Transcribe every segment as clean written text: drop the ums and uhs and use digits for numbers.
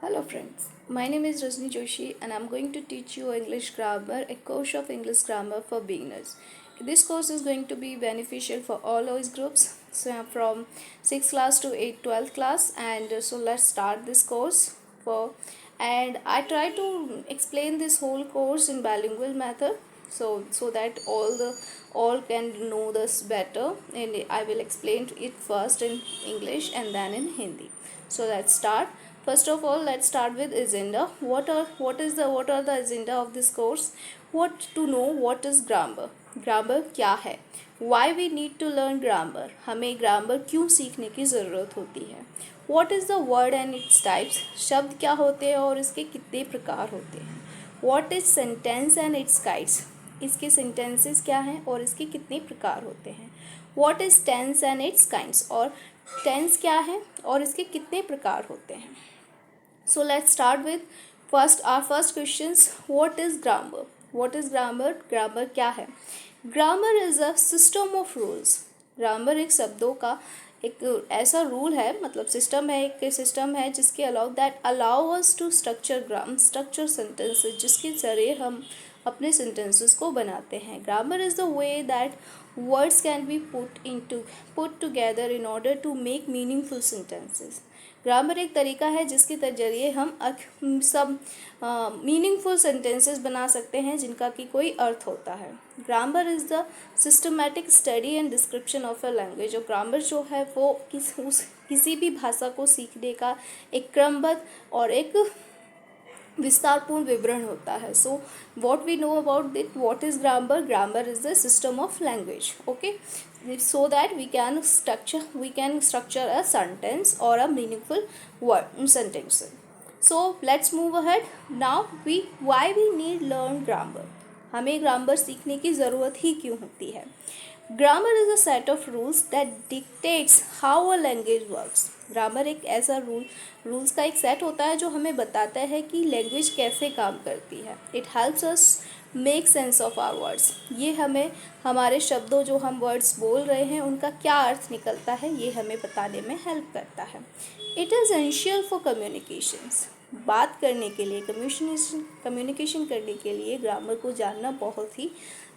Hello friends, my name is Rajni Joshi and I'm going to teach you English grammar, a course of English grammar for beginners. This course is going to be beneficial for all age groups, so from 6th class to 8th 12th class, and so let's start this course for and I try to explain this whole course in bilingual method, so that all can know this better, and I will explain it first in English and then in Hindi. So let's start. First of all, let's start with agenda. What are the agenda of this course? What to know what is grammar? Grammar क्या है? Why we need to learn grammar? हमें grammar क्यों सीखने की ज़रूरत होती है? What is the word and its types? शब्द क्या होते हैं और इसके कितने प्रकार होते हैं? What is sentence and its kinds? इसके sentences क्या हैं और इसके कितने प्रकार होते हैं? What is tense and its kinds? और tense क्या है और इसके कितने प्रकार होते हैं? So let's start with our first questions. What is grammar? What is grammar? Grammar क्या है? Grammar is a system of rules. Grammar एक शब्दों का एक ऐसा रूल है, मतलब सिस्टम है, एक सिस्टम है जिसके allow us to structure sentences, जिसके जरिए हम अपने सेंटेंसेस को बनाते हैं. Grammar is the way that words can be put together in order to make meaningful sentences. Grammar एक तरीका है जिसके जरिए हम सब मीनिंगफुल सेंटेंसेस बना सकते हैं जिनका कि कोई अर्थ होता है. Grammar is the systematic study and description of a language. और ग्रामर जो है वो किसी भी भाषा को सीखने का एक क्रमबद्ध और एक विस्तारपूर्ण विवरण होता है. So what we know about this, what is grammar? Grammar is the system of language. Okay, so that we can structure a sentence or a meaningful sentence. So let's move ahead. Now why we need learn grammar? हमें grammar सीखने की ज़रूरत ही क्यों होती है? Grammar is a set of rules that dictates how a language works. Grammar एक ऐसा rules का एक सेट होता है जो हमें बताता है कि लैंग्वेज कैसे काम करती है. It helps us make sense of our words. ये हमें हमारे शब्दों, जो हम वर्ड्स बोल रहे हैं, उनका क्या अर्थ निकलता है, ये हमें बताने में हेल्प करता है. It is essential for communications. बात करने के लिए, कम्युनिकेशन करने के लिए ग्रामर को जानना बहुत ही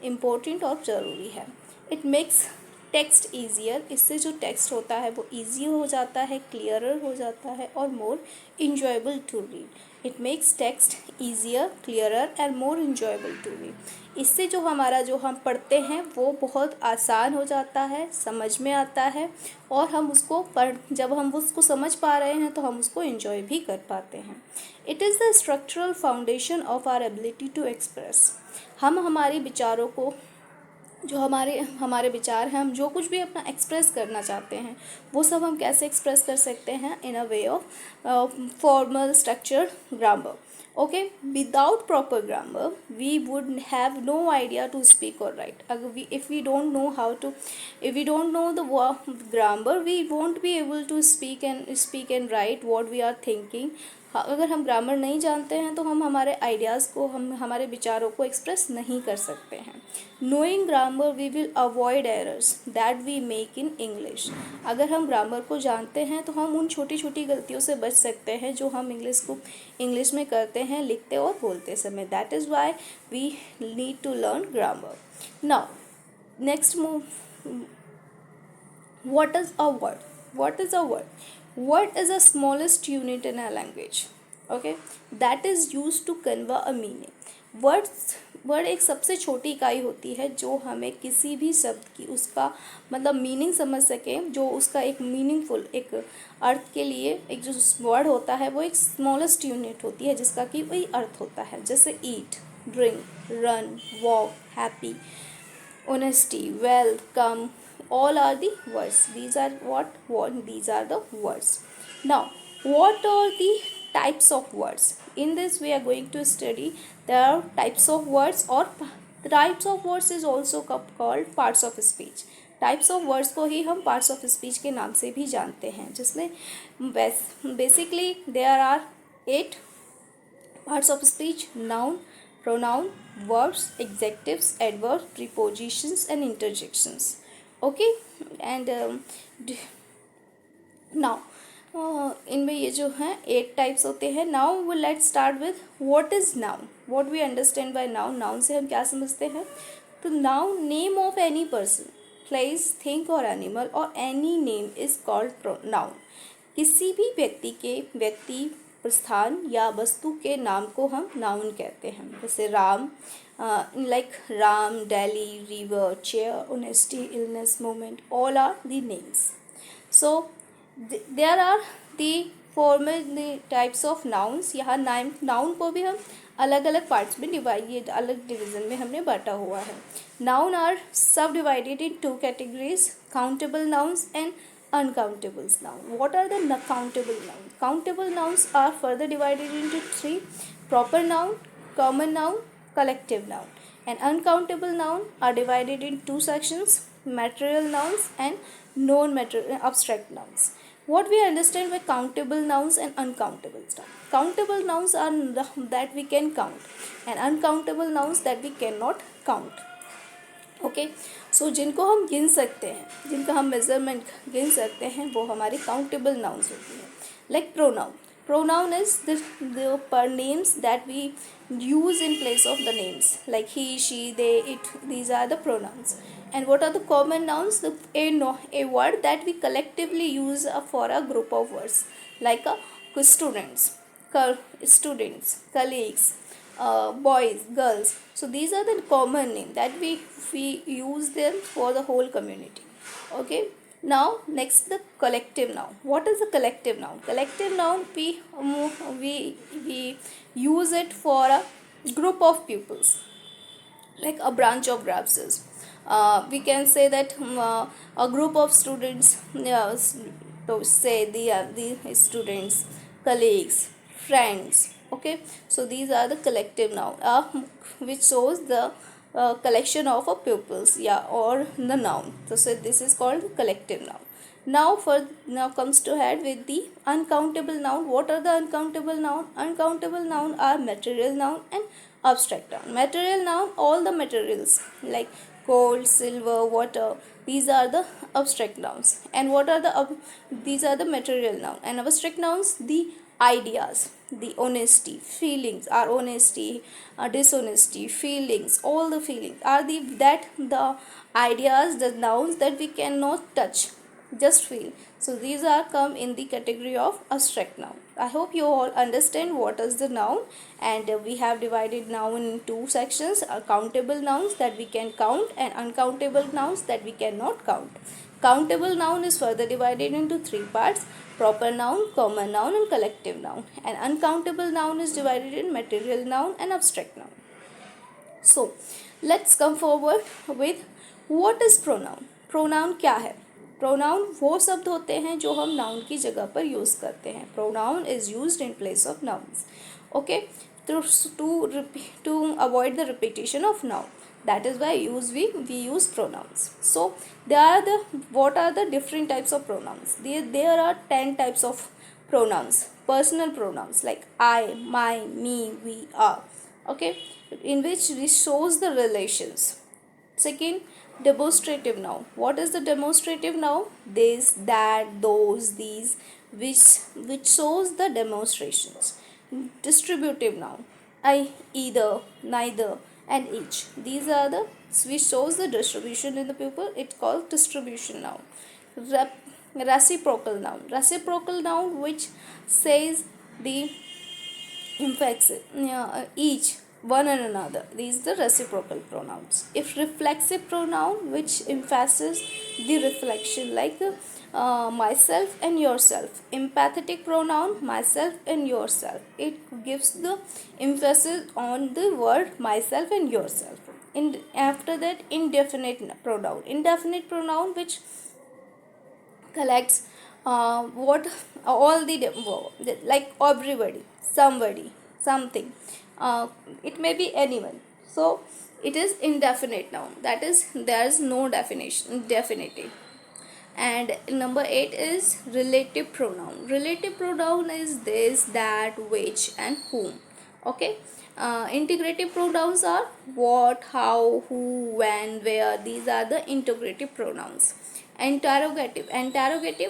इम्पोर्टेंट और ज़रूरी है. It makes text easier. इससे जो टेक्स्ट होता है वो ईजी हो जाता है, क्लियरर हो जाता है और more enjoyable to read. It makes text easier, clearer and more enjoyable to read. इससे जो हम पढ़ते हैं वो बहुत आसान हो जाता है, समझ में आता है, और जब हम उसको समझ पा रहे हैं तो हम उसको इंजॉय भी कर पाते हैं. It is the structural foundation of our ability to express. हम हमारे विचारों को, जो हमारे विचार हैं, हम जो कुछ भी अपना एक्सप्रेस करना चाहते हैं वो सब हम कैसे एक्सप्रेस कर सकते हैं? In a way of formal structured grammar. Okay, without proper grammar we would have no idea to speak और write. If we don't know the grammar we won't be able to speak and write what we are thinking. अगर हम grammar नहीं जानते हैं तो हम हमारे ideas को, हमारे विचारों को एक्सप्रेस नहीं कर सकते हैं. Knowing grammar we will avoid errors that we make in English. अगर हम ग्रामर को जानते हैं तो हम उन छोटी छोटी गलतियों से बच सकते हैं जो हम इंग्लिश में करते हैं, लिखते और बोलते समय. That is why we need to learn grammar. Now next move. What is a word? What is a word? Word is the smallest unit in a language. Okay, that is used to convey a meaning. Word एक सबसे छोटी इकाई होती है जो हमें किसी भी शब्द की उसका मतलब मीनिंग समझ सके, जो उसका एक मीनिंगफुल एक अर्थ के लिए एक जो वर्ड होता है वो एक स्मॉलेस्ट यूनिट होती है जिसका कि वही अर्थ होता है. जैसे eat, drink, run, walk, happy, honesty, wealth, come, all are the words. These are these are the words. Now, what are the types of words? In this we are going to study there are types of words, or types of words is also called parts of speech. Types of words को ही हम parts of speech के नाम से भी जानते हैं, जिसमें basically there are 8 parts of speech: noun, pronoun, verbs, adjectives, adverbs, prepositions and interjections. Okay, and now इनमें ये जो हैं 8 टाइप्स होते हैं. Now let's start with what is noun. What we understand by noun. Noun से हम क्या समझते हैं. तो noun name of any person, place, thing और एनिमल और any name is called noun. किसी भी व्यक्ति स्थान या वस्तु के नाम को हम नाउन कहते हैं. जैसे Ram, like Ram, Delhi, river, chair, honesty, illness, moment, all are the names. So there are the formal types of nouns. यहाँ नाउन को भी हम अलग अलग पार्ट्स में डिवाइड, अलग डिवीजन में हमने बांटा हुआ है. नाउन आर सब divided in 2 categories, countable nouns and uncountable noun. What are the countable nouns? Countable nouns are further divided into 3: proper noun, common noun, collective noun. And uncountable noun are divided in 2 sections: material nouns and non-material abstract nouns. What we understand by countable nouns and uncountable nouns? Countable nouns are that we can count, and uncountable nouns that we cannot count. Okay, so जिनको हम गिन सकते हैं, जिनका हम measurement गिन सकते हैं, वो हमारी काउंटेबल नाउन्स होती हैं. Like pronoun. Pronoun is the per names that we use in place of the names, like he, she, they, it. These are the pronouns. And what are the common nouns? A word that we collectively use for a group of words, like students, colleagues, boys, girls. So these are the common name that we use them for the whole community. Okay. Now next, the collective noun. What is the collective noun? Collective noun, we use it for a group of pupils, like a branch of grasses. We can say that a group of students, to say the students, colleagues, friends. Okay, so these are the collective noun, which shows the collection of a pupils, or the noun. So this is called collective noun. Now comes to head with the uncountable noun. What are the uncountable noun? Uncountable noun are material noun and abstract noun. Material noun, all the materials like gold, silver, water. These are the abstract nouns. And what are these are the material noun. And abstract nouns, the ideas, the honesty, feelings, our honesty, dishonesty, feelings, all the feelings are the ideas, the nouns that we cannot touch, just feel. So these are come in the category of abstract noun. I hope you all understand what is the noun, and we have divided noun in 2 sections: countable nouns that we can count and uncountable nouns that we cannot count. Countable noun is further divided into 3 parts: proper noun, common noun and collective noun. And uncountable noun is divided in material noun and abstract noun. So let's come forward with what is pronoun. Pronoun क्या है? Pronoun वो शब्द होते हैं जो हम noun की जगह पर यूज करते हैं. Pronoun is used in place of nouns. Okay, to avoid the repetition of noun. That is why we use pronouns. So what are the different types of pronouns? There are 10 types of pronouns. Personal pronouns like I, my, me, we, are. Okay, in which this shows the relations. Second, demonstrative noun. What is the demonstrative noun? This, that, those, these, which shows the demonstrations. Distributive noun. I, either, neither, and each. These are the which shows the distribution in the people. It's called distribution noun. Reciprocal noun. Reciprocal noun which says the emphasis, each, one and another. These are the reciprocal pronouns. If reflexive pronoun which emphasizes the reflection, like myself and yourself. Empathetic pronoun, myself and yourself. It gives the emphasis on the word myself and yourself. After that, indefinite pronoun. Indefinite pronoun which collects what all the like everybody, somebody, something. It may be anyone. So it is indefinite noun. That is, there is no definition, definitive. And number 8 is relative pronoun. Relative pronoun is this, that, which, and whom. Okay. Integrative pronouns are what, how, who, when, where. These are the integrative pronouns. Interrogative,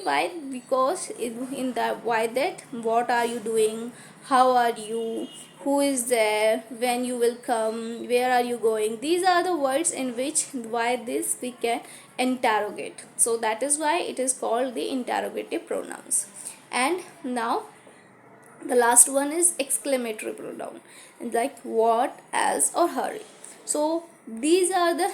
why? Because in the why, that what are you doing, how are you, who is there, when you will come, where are you going. These are the words in which why this we can interrogate. So that is why it is called the interrogative pronouns. And now the last one is exclamatory pronoun, like what, as, or hurry. So these are the